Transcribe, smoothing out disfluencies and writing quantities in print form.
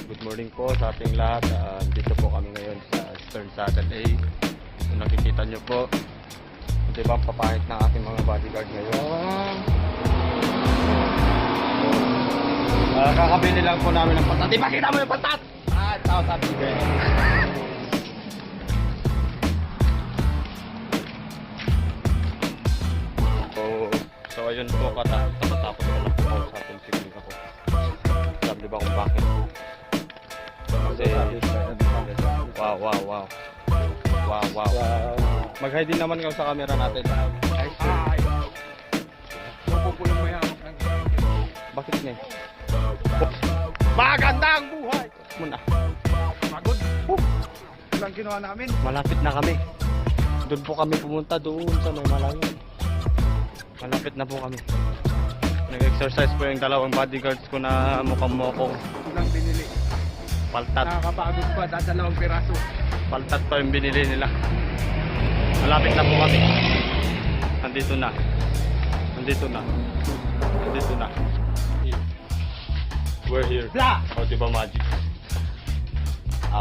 Good morning po sa ating lahat. Dito po kami ngayon sa Stern Saturday. Kung nakikita nyo po, ito bang papahit ng aking mga bodyguard ngayon. Kakabili lang po namin ng patat. Di ba kita mo yung patat? Tao sabi ko eh. So ayun po, katatapos ko lang po sa ating picnic ako. Sabi di ba kung bakit? Kasi wow. Mag-hi din naman kayo sa camera natin. Hi. Pupulong mo yan. Bakit nga? Magandang buhay! Muna. Pagod. Ilang ginawa namin. Malapit na kami. Doon po kami pumunta doon sa may malayo. Malapit na po kami. Nag-exercise po yung dalawang bodyguards ko na mukhang-mukhang Ilang binili. paltat. Nakakapagod pa, dadalawang piraso. Paltat pa yung binili nila. Malapit na po kami. Nandito na. We're here. Blah! O diba magic?